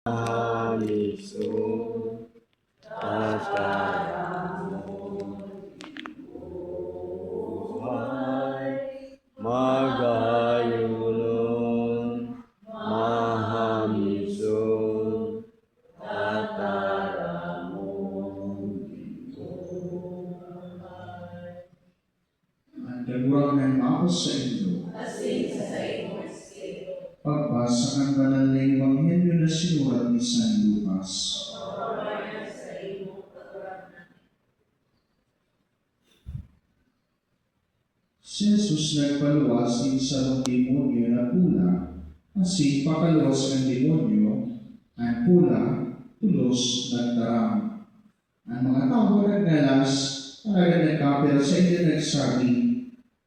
Hamisu tataramu buhay magayunon mahamisun tataramu buhay. Ang kagurangan ako sa inyo. Pagbasa ng banal na Ebanghelyo na sinulat ni San Lucas. Si Jesus nagpaluwas din sa demonyo na pula, kasi pakaluwas ng demonyo, ang pula, tulos nagdarang. Ang mga tao nagnalas, talaga nagkapira sa inyo nagsabi,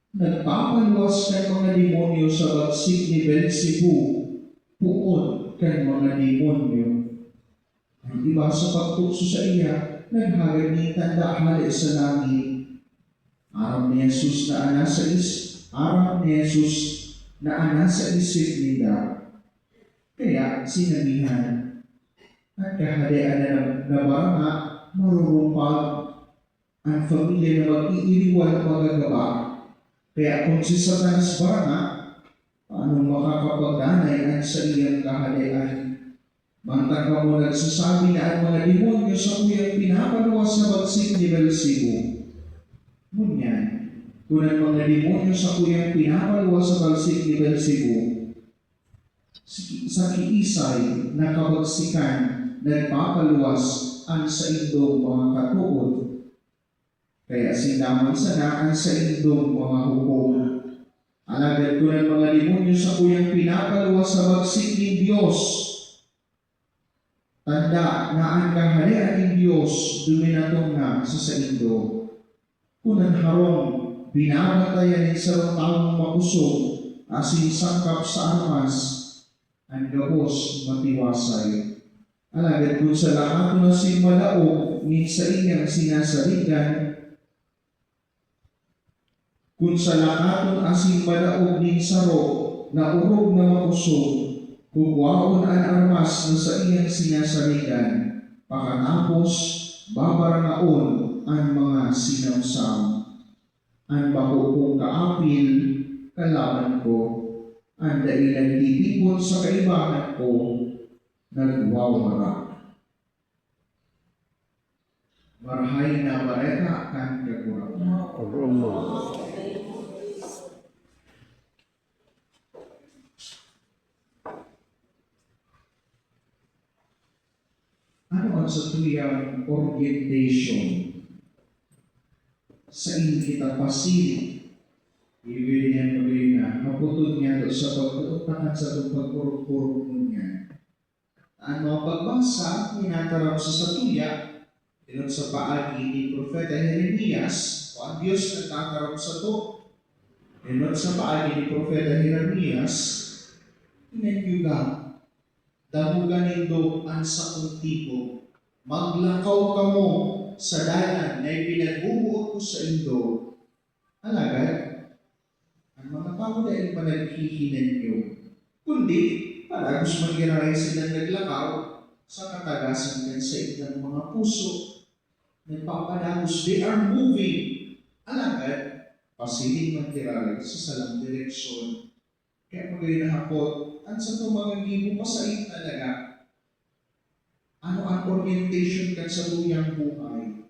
nagpapaluwas ng mga demonyo sa bagsik ni Beelzebu, puon kan mga demonyo. Ang iba sa pagtukso sa iya, naghagad ni tanda hali sa langit. Araw ni Jesus na ana sa isip nila. Kaya sinabihan, at kahadian na baranga, marurumpag ang pamilya na mag-iiriwan ng magagawa. Kaya kung si Satanas baranga, paano makakapagdanay ang sa iyang kahadian? Mantang mo nagsasabi na ang mga demonyo sa kuyang pinapaluwas sa bagsik ni Beelzebu. Ngunyan, kung ang mga demonyo sa kuyang pinapaluwas sa bagsik ni Beelzebu, sa kiisay na kabagsikan nagpapaluwas ang sa indong mga katuod. Kaya sindaman sana ang sa indong mga hukom. Alagad ko ng mga demonyo sa kuyang pinapaluwas sa bagsik ni Diyos. Tanda na ang kaharian ng Diyos duminatong na sa indo. Kunan harong binabatayan ng sarong taong makusog asin sangkap sa armas ang gabos matiwasay. Alagad kung sa lahat na si malaog ni sa inyang sinasaligan, kung sa lakaton asin malaog ni saro na urog na makusog, kukuhaon ang armas na sa iyang sinasaligan, pakatapos babarangaon ang mga sinawsaw. Ang bako kong kaapil, kalaban ko, ang dailang titipon sa kaibahan ko, nagwawara. Marahay na bareta kan kagurangan. Ano ang sa tuyang orientation? Sa inyo kita pasili. Ibigay niya tuloy na maputod niya doon sa pagpupuntahan sa itong pagpurupurok niya. Ano pagbasa, minatarap sa satuya, dinot sa paagi ni Propeta Jeremias, o ang Diyos nagtatarap sa to, dinot sa paagi ni Propeta Jeremias, inagyuga. Damugan nindo ang sakong tipo. Maglakaw kamo sa dalan na ipinagbubuot ko sa indo. Alagad, ang mga tao dahil pa naghihinan nyo. Kundi, para gusto mag-iray silang naglakaw sa katagasan din sa ilang mga puso. Nagpapadagos, they are moving. Alagad, pasiling mag-iray sa salang direksyon. Kaya magayon na hapot, at sa mga gibo pasain talaga, ano ang orientation ka sa tuyang buhay?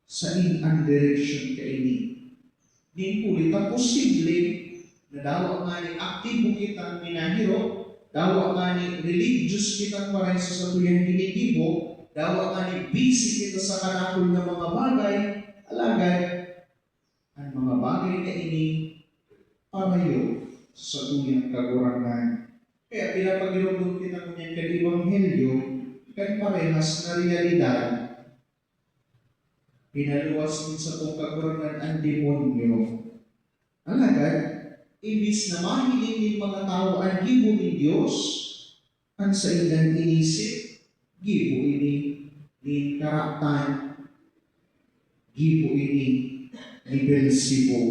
Sa ang direction ka ini? Din kulit ang posible na dawa nga ni aktibo kitang minahiro, dawa nga ni religious kitang paray sa tuyang ginigibo, dawa nga ni busy kita sa kanakol ng mga bagay, alagad, ang mga bagay na ini parayo sa tuyang kagurangan. Kaya pinapagilugod kita kanyang kadibanghelyo, kan parehas na realidad, pinaluwas din sa itong kagurangan ang demonyo. Alagad, imbis na mahiling ng mga tao ang gibo ni Diyos, ang sa ilang inisip, gibo ini ni karaktan, gibo ini ni Beelzebu.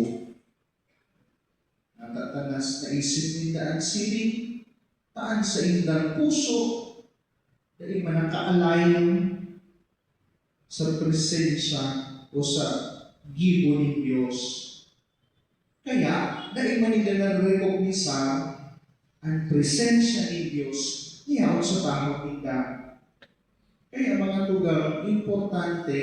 Natatanas na isip nila ang siling, taan sa indang puso, dahil man naka-align sa presensya o sa gibo ng Diyos. Kaya, dahil man nila na-recognize ang presensya ng Diyos, iyaw sa tao kita. Kaya mga tugang, importante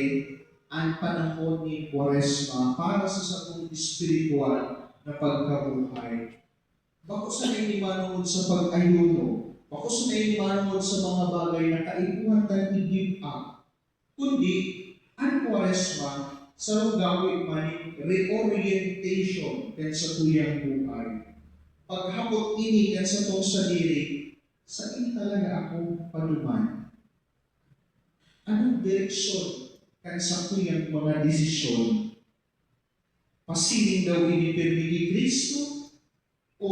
ang panahon ni Quaresma para sa satong espiritual na pagkabuhay. Bako sa ninimanungod sa pag-ayuno, bako sa ninimanungod sa mga bagay na kaibuhan ng i-give up, kundi ang Quaresma sa gawin man reorientation kan sa tuyang buhay. Paghapot ini kan sa tong sadiri, sa ini talaga ako panuman. Anong direksyon kan sa tuyang mga desisyon? Pasiling daw ini permiti Kristo o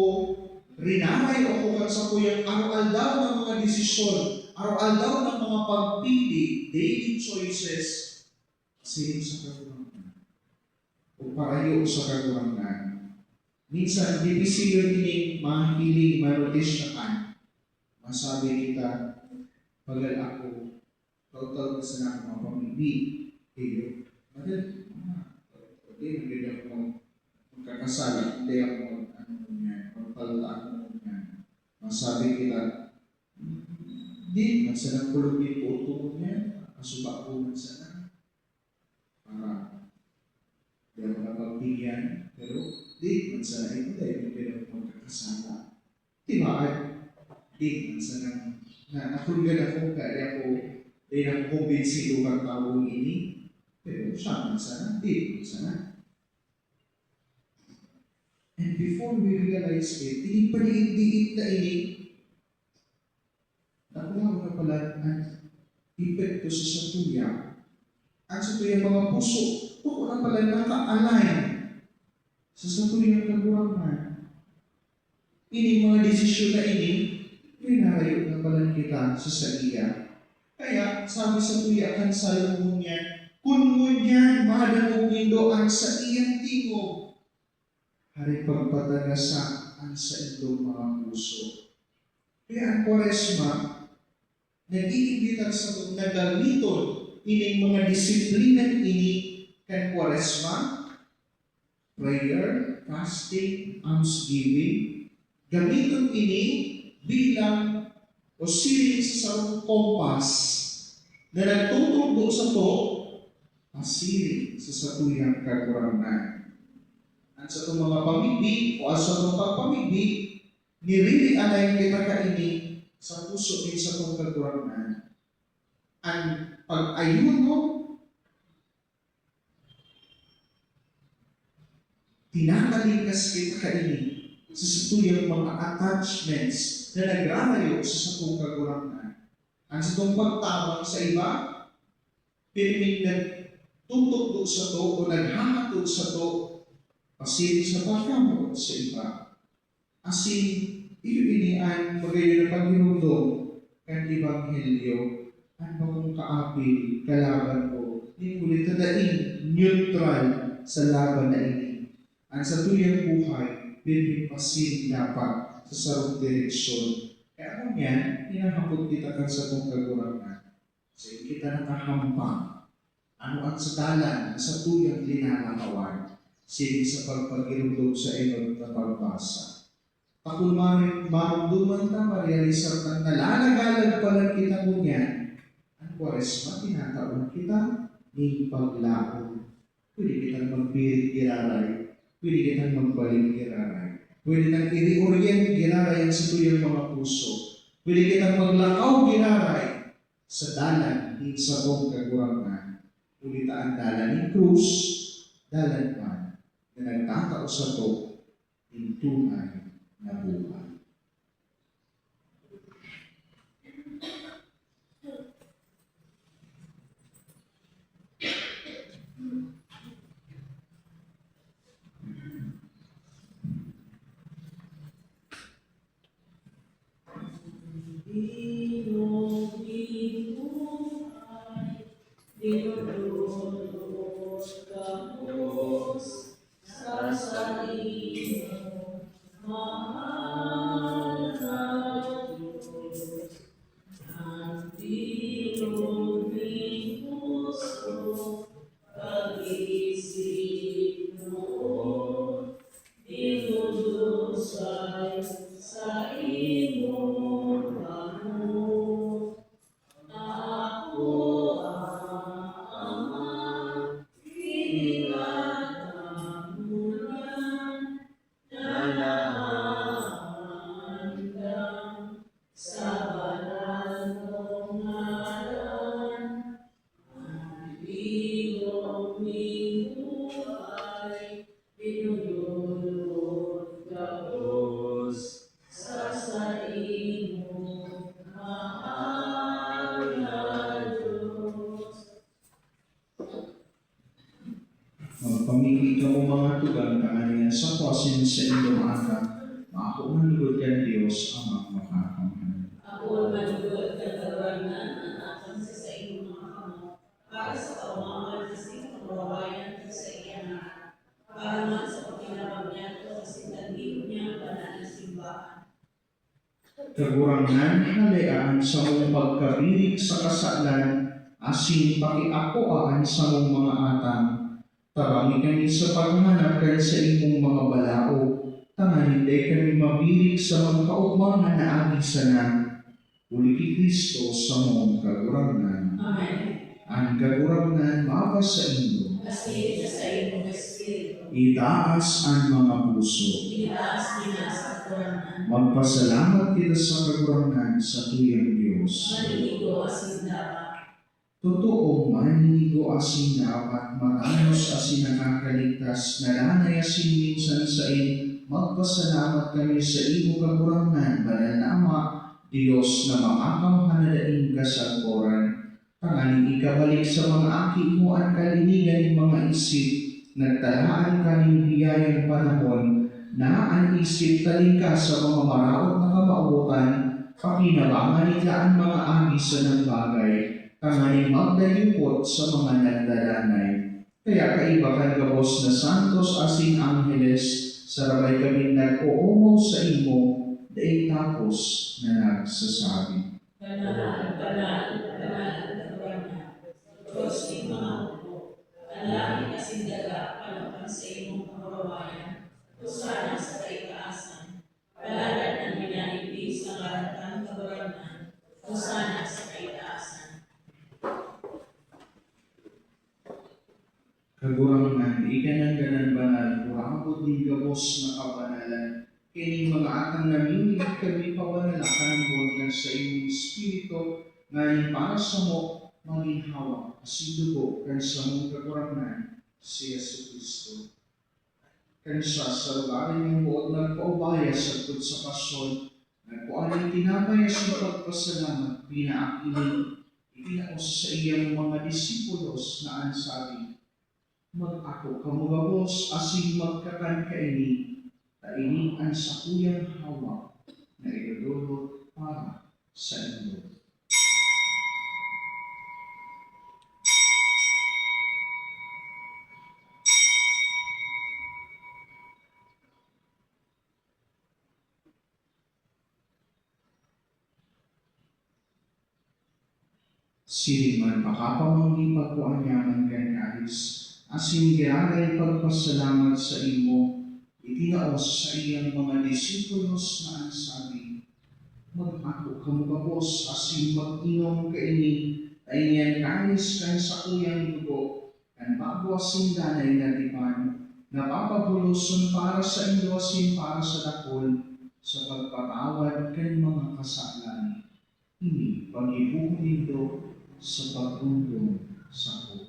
rinamay ako kan sa tuyang araw-aldaw ng mga desisyon, araw-aldaw ng mga pagpili, daily choices, pasiling sa kagurangan o parayo sa kagurangan. Minsan, dipisilyo ini mahiling marotis na kan. Masabi kita, pagal ako, total na sa mga pamilya, kayo, madal, hindi maganda ako magkakasala, hindi ako magpalaan mo niya. Masabi kita, hindi, masanang kulog din po ito mo niya, kasuba ko masanang, para hindi ako napagbigyan, pero di, masanang ito dahil maganda ako magkakasala. Diba? Di, masanang nakulgan ako, kaya ako, dahil ang kumbinsido kang tawong ini, pero siya mansana, di mansana. And before we realize it, paniit-diit na ini, nakuha na pala ang epekto sa satuya. Ang satuya mga puso, kung na pala naka-align sa satuya ng kagurangan. Ini mga desisyon na ini, pinarayo na pala kita sa saliya. Kaya, sabi sa tuya kan Salomon niya, kung ngunyan, madamong indoan sa iyang tingog, hari pagpatagasa ang sa itong mga puso. Kaya ang Quaresma, nag-iibitan sa itong nagamiton ining mga disiplina ini kan Quaresma, prayer, fasting, almsgiving, gamiton ini bilang o siling sa sarong kompas na nagtutubo sa to, pasiling sa satuyang kagurangan. At sa itong mga pamigbi o sa itong pagpamigbi, nirili-alay kita kaini sa puso din sa itong kagurangan. Ang pag-ayuno, tinakaligkas kita kaini sa satuyang mga attachments na nagrarayo sa satong kagurangan. Ang satong pagtabang sa iba, pilimig na tutok sa to o naghahatod sa to, pasilig sa pagkamot sa iba. Asin, iyo ini ang magayon na paghinundong kan Ebanghelyo, ang bagong kaapil, kalaban ko, hindi ulit tadain, neutral sa laban na ini. Ang sa tuyang buhay, pinipasin dapat sa sarong direksyon. Kaya ano yan, hinahapot kita kan sa itong kagurangan. Kasi kita nakahampang. Ano ang sadalan sa tuyang linalakawan, sinig sa pagpagirundog sa inod na pagbasa. Kung marunduman ta, marealisar ta, nalalagalag pala kita mo yan, ang Quaresma, tinataon kita, ni paglaon. Pwede kitang magbirit giraray, pwede kitang magbalik giraray, pwede kitang i-reorient giraray ang sa tuyang mga puso, pwede kitang maglakaw giraray sa dalan din sa buong kagurangan. Ulit ang dalan ni krus, dalan man na nagtatao sa to, in tunay na buhay. Dinudulot kapos sa salino, mahal. di ka mo mga tugang kanganian sa kwasin sa inyong aga, maako manugod kan Diyos ang makakamhan. Ako manugod ng kagarangan at aking sa iyong mga kamo, para sa kaumangan kasi kababayan ko sa iyang anak. Para man sa pagkinabang niya ito kasi tagdiho niya banal na simbahan. Kagurangan halayaan sa mong pagkabirig sa kasalan, asin pakiakoaan sa mong mga atang. Tabangi kami sa paghanap kan sa imong mga balao, tanganinday kami mabirig sa magkaugmangan na agisanan. Uli ki Kristo sa mong kagurangan. Amen. Ang kagurangan mapa sa inyo, Kasi sa iyong espiritu, itaas ang mga puso. itaas niya sa kagarangan. Magpasalamat kita sa kagurangan sa tuyang Diyos. Maniligo asin dapat. Totoo maninigo asin dapat matanos asin nakakaligtas na lanay asin minsan sa magpasalamat kami sa imo kagurangan, banal na Ama, Diyos na makakamhanadaing kasagporan. Tanganing ikabalik sa mga aki mo ang kalinigan ng mga isip, nagtalaan kaming biyayang panahon, na ang isip talingka sa mga maraot na kamauutan, pakinabangan nila ang mga agis ng bagay, tanganing magdayupot sa mga nagdalanay. Kaya kaiba kan gabos na santos asin angeles, sarabay kaming nag-uumaw sa imo, daig tapos na nagsasabi. Banal, banal, banal ang kagarangan. Diyos ng mga upo, ang langit asin daga, palapan sa imong kababayan. Kusana sa kaitaasan, palalan ang minanipis ng karatang kagarangan. Kusana sa kaitaasan. Kagurangan, ikanang banal, kurangod din gabos na kabanalan, kining mga atang namimilig kami pawanalakan ng buwan sa iyong Espiritu, ngayon para sa mo, maging hawak, asidugo, kan sa mong kagurangan, si Yesu Cristo. Kan siya sa lugarin ng buod nagpaubaya sa tut sa pasyon, nagpuan ang tinapay sa pagpasalamat, pinaakinig, itinaos sa iyang mga disipulos na ansabi, mag-ako kamugabos asing magkakan kaini, taini ang sakuyang hawak na idudulot para sa inyo. Siliman makapamanggi pagkuanyaman kan kalis, asin giaray pagpasalamat sa imo, itinaos sa iyang mga disipulos na ansabi, mag-ako kamugabos asin mag-inom kaini, tainyan kalis kan sa kuyang dugo, kan bago asin danay na tipan, napapabuloson para sa inyo asin para sa dakol, sa pagpatawad kan mga kasalan. Ini pag-ibuhin nito sa pagtulong sa ko.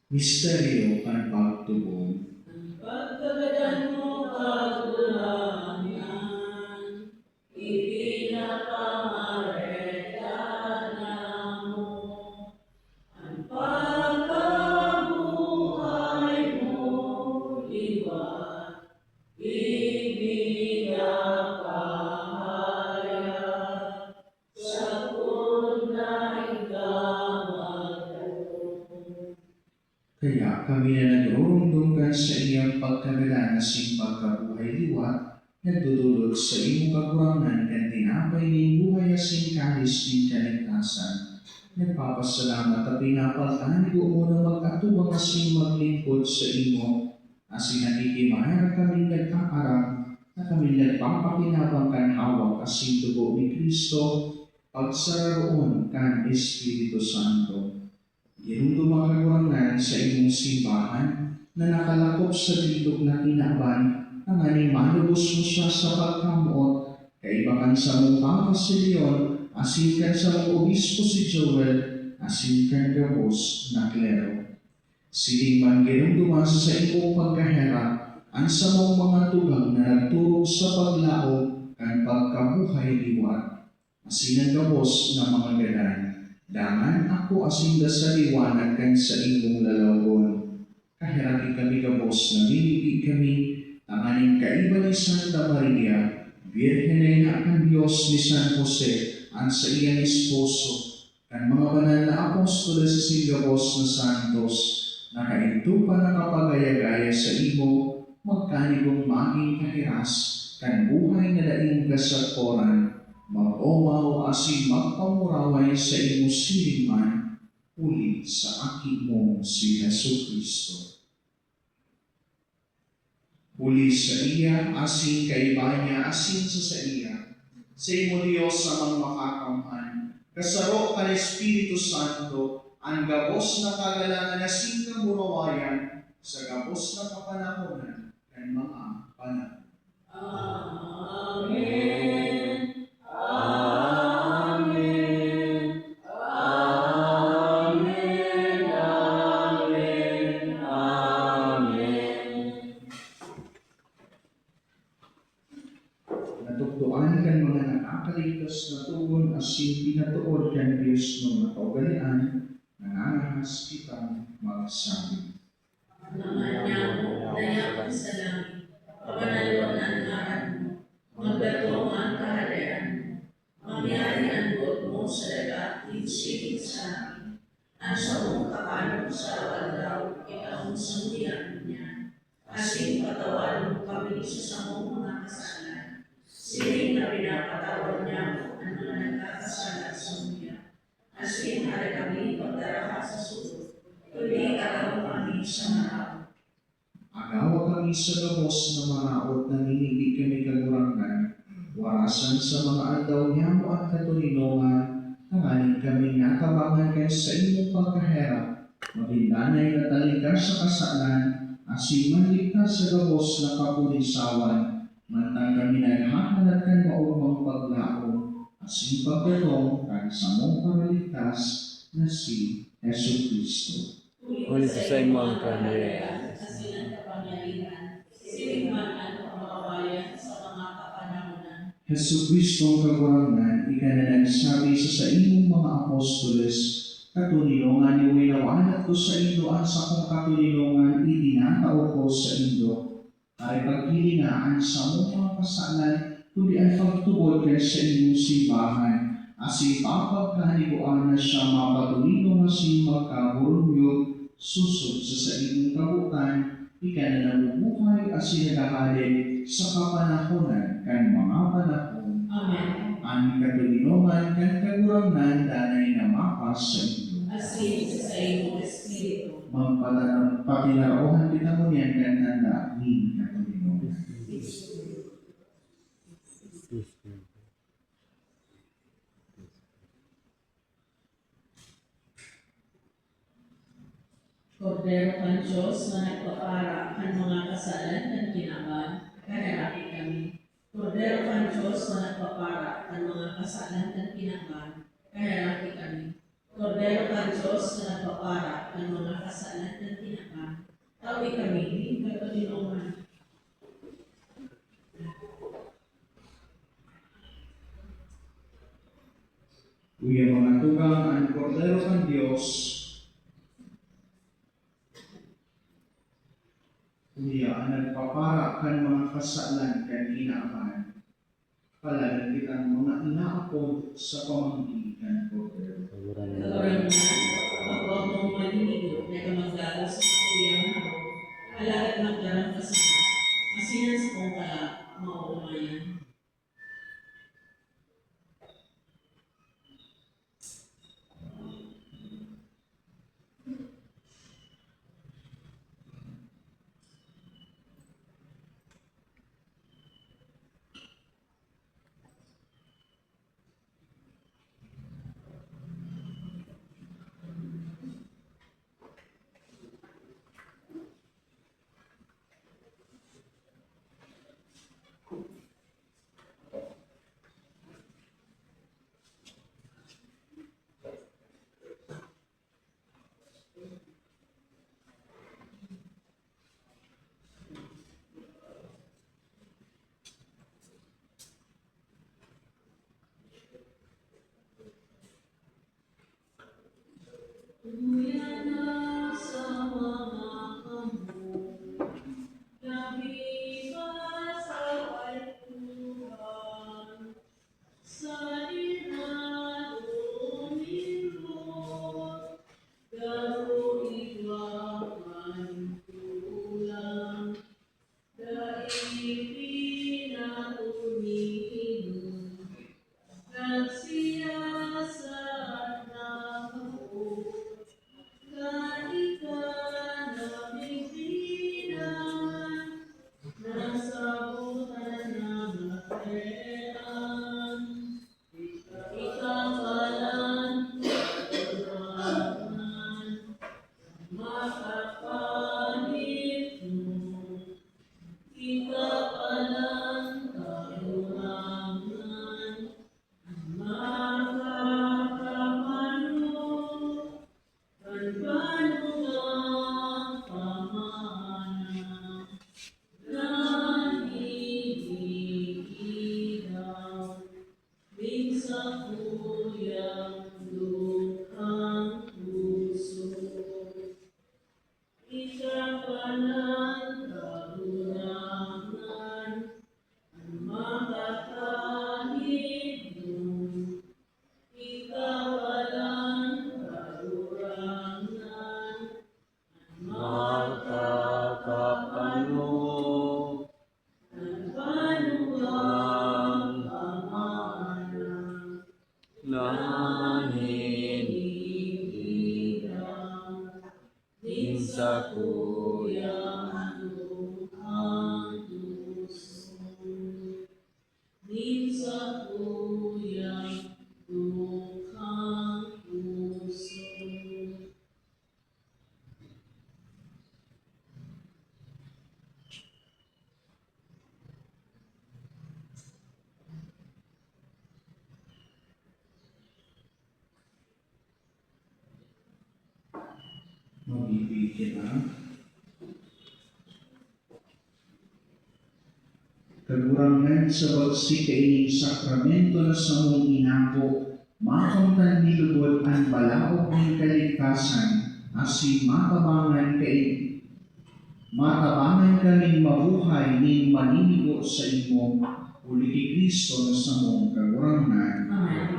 Misteryo kan pagtugon. Pagkagadan mo kagulangan, ipinapangaretan mo. Ang pagkabuhay mo, liwat, ibinapahayag, sa tunay kamagod. Kaya kami na nagurundunggan sa iyang pagkagalanas ng pagkabuhay liwat, nagdudulot sa iyong kagurangan kan tinapay ng buhay asing kalis ng kaligtasan. Nagpapasalamat at pinapaltahan ko muna magkatubang asing maglingkod sa imo, asing nakikimahal kami nagkakarang na kami nagpapakinabang kan hawak asing dugo ni Kristo, pagsararoon kan Espiritu Santo. Ginong dumakagurangan sa imong simbahan na nakalakop sa bilog na kinaban, ang aning malubos mo siya sa pagkamuot, kaibakan sa mong Papa si Leon, asin kan sa mong Obispo si Joel, asin kan gabos na klero. Siling man ginumduman sa imong pagkahera, ang samong mga tugang na nagturog sa paglaog kan pagkabuhay liwat. Asin ang gabos na mga ganan, dangan ako asinda sa liwanag kan sa imong lalagon. Kahirati kami gabos na minipig kami, tanganing kaiba ni Santa Maria, Birhen na ang Diyos ni San Jose, ang sa iyang esposo, kan mga banal na apostoles sa sigabos na santos, nakainto pa nakapagaya-gaya sa imo, magkanigong maging kahiras, kan buhay na daing kasakoran, mag-omaw asin magpamuraway sa imo silingman, ulit sa aking mo si Jesu Kristo. Uli sa iya, asin kaiba niya, asin sa iya. Sa imo Diyos sa mga makakamhan, kasaro ka Espiritu Santo, ang gabos na kagalangan na singkamurawayan, sa gabos na kapanahonan, kan mga panahon. Amen. Amen. Amen. Amen. Amen. Natugtuan kan mga nakakaligtas na tugon asin pinatuod kan Diyos ng nakaugalian, nangangahas kitang magsabi. Namanyaw, dayapan sa langit, kapanaliwan ang ngaran mo, magdatong ang kaharian mo, mangyari ang buot mo sa dagat, hinsigit sa amin. Ang sa mong kapanog sa awal-daw, ikaw ang sandiyan niya. Asin patawan mo kami sa samong mga kasalan. Siling na pinapatawad niya mo ang mga nagkakasala sa muya. Asin hari kami pagdaraha sa sulod. Kundi araw kami sa mahal. Agawa kami sa gabos na maraot na ninibig kami kagurangan, warasan sa mga aldaw niya mo at katulinongan, tanganin kami natabangan kay sa imong pagkahera, magindanay na talikar sa kasalan, asin manligtas sa gabos na kapulisawan, mantang kami naghahanap kan maugmang paglaong, asin pagdatong kan sa mong pamaligtas na si Jesu Kristo. Ulit sa imong kaharian. Asin ang kapangyarihan, siligman ang pamakawayan sa mga kapanahonan. Jesu Kristo kagurangan, ika na nagsabi sa imong mga apostoles, katulinongan ni winawanat ko sa indo at sa kong katulinongan itinatao ko sa indo. Ay paghilingaan sa mong pangkasalan, kundi ay pagtubod kay sa inyong simbahan, asin papagkaniguan na siya mapatulino nga si magkaburunyog, susod sa inyong kabutan, ika na nabubuhay asin nagahalik sa kapanahonan kan mga panahon. Amen. Ang katulinongan kan kagurangan danay na mapas sa inyo. Asin sa iyong Espiritu. Magpatinarohan kita mo niyan kan tanda ni katulinongan. Kordero kan Diyos na nagpapara ang mga kasalan ng kinaban, kaharaki kami. Kordero kan Diyos na nagpapara ang mga kasalan ng kinaban, kaharaki kami. Kordero kan Diyos na nagpapara ang mga kasalan ng kinaban, tawi kami, hindi katulinongan. Uya mga tugang ang kordero kan Diyos, Uya ang nagpapara kan mga kasalan kan kinaban, palagan kitang mga inaapod sa pamanggitan kordero. Kaguran mo na, magwag mong maninigo na kamagdalo sa kakuyang haro, alagat magdarang kasama, masinan sa kong kala, mauumayan. Tuluyan na sa mga kampo, gabi pa sa walpuhan, sa inadong lingkod, garo iwakan tulang, daigin na umiinom, nagsiyasat na ako, kahit naming dinan, nasabutan ng lakean, ikapalan, katurangan, makapanit mo, ikapalan, katurangan, makakamano, Pagpano ang pamana, nanigigaw, minsan kuyang lukhang puso. Ikapalang kagurangan, ang makakahit mo. Ikapalang kagurangan, Makakapano ang panuwang pamana, naninigigaw, din sa kuyang lukhang puso, din sa kuyang lukhang puso. Mabibigyan na. Kagurangan sa pagsikaining sakramento na sa mong inako, makamtan nilugod ang balaog ng kaligtasan, asin matabangan kaming mabuhay ning maninigo sa imo, uli kay Kristo na sa mong kagurangan. Amen.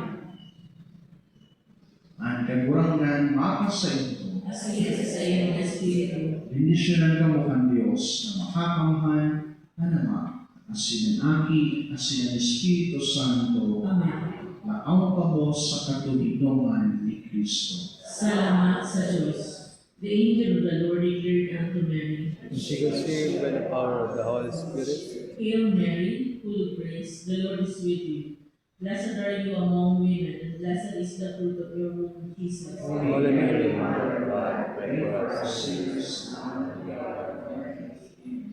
Ang kagurangan mapa sa ito, Asige sa iyong Espiritu, bendisyonan ka mo ang Diyos na makakamhan, Ama, asin ang Aki, asin ang Espiritu Santo, Amen. laaw pa mo sa katulignoman ni Kristo. Salamat sa Diyos. The angel of the Lord declared unto Mary, she conceived by the power of the Holy Spirit. Hail Mary, full of grace, the Lord is with you. Blessed are you among women, and blessed is the fruit of your womb, Jesus. Holy Mary, Mother of God, pray for us sinners.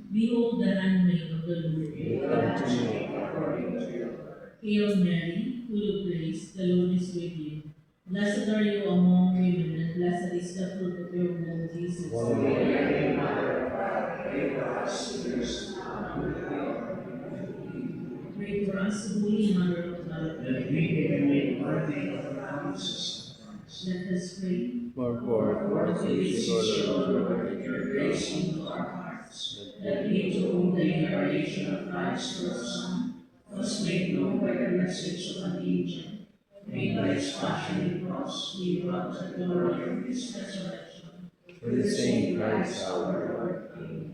Behold the handmaid of the Lord. Come to me. Hail Mary, full of grace, the Lord is with you. Blessed are you among women, and blessed is the fruit of your womb, Jesus. Holy Mary, Pray for us, Holy Mother of God. That we may be made worthy of the promises of Christ. Let us pray. more forth, For for to this Lord, issue, O Lord, your grace into our hearts, that we, to whom the incarnation of Christ, your Son, was made known by the message of an angel, made by his passion and cross, we brought the glory of his resurrection. through the same Christ our Lord. Lord. Amen.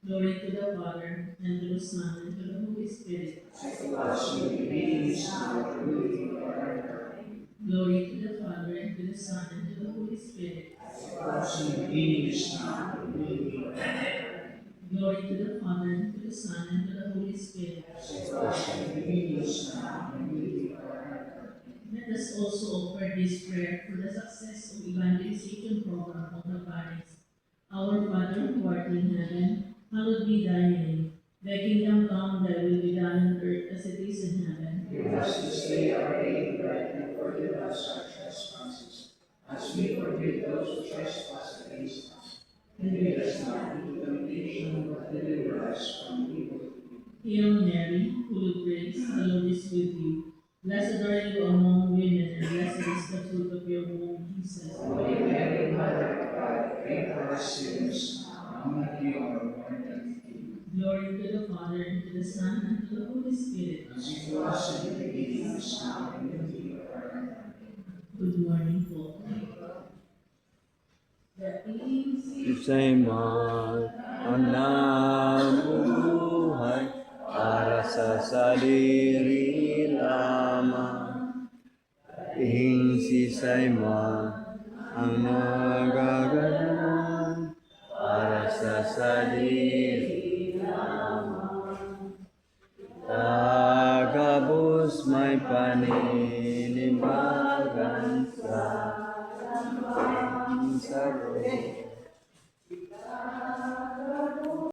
Glory to the Father, and to the Son, and to the Holy Spirit. Glory to the Father, and to the Son, and to the Holy Spirit. Glory to the Father, and to the Son, and to the Holy Spirit. Let us also offer this prayer for the success of evangelization program of the parish. Our Father who art in heaven, hallowed be thy name. Thy kingdom come, thy will be done on earth as it is in heaven. Give us this day our daily bread, and forgive us our trespasses, as we forgive those who trespass against us. And lead us not into temptation, but deliver us from evil. Hail Mary, full of grace, the Lord is with you. Blessed are you among women, and blessed is the fruit of your womb, Jesus. Holy Mary, Mother of God, pray for us sinners, now and at the hour of our death. Amen. Glory to the Father, and to the Son, and to the Holy Spirit. As it was in the beginning, is now, and will be forever. Good morning po. The easy Isa'y ang nabubuhay para sa sarili lamang. Ihing si Simon ang nagaganan para sa sarili lamang. Tagabos may paninibagan sa sarili.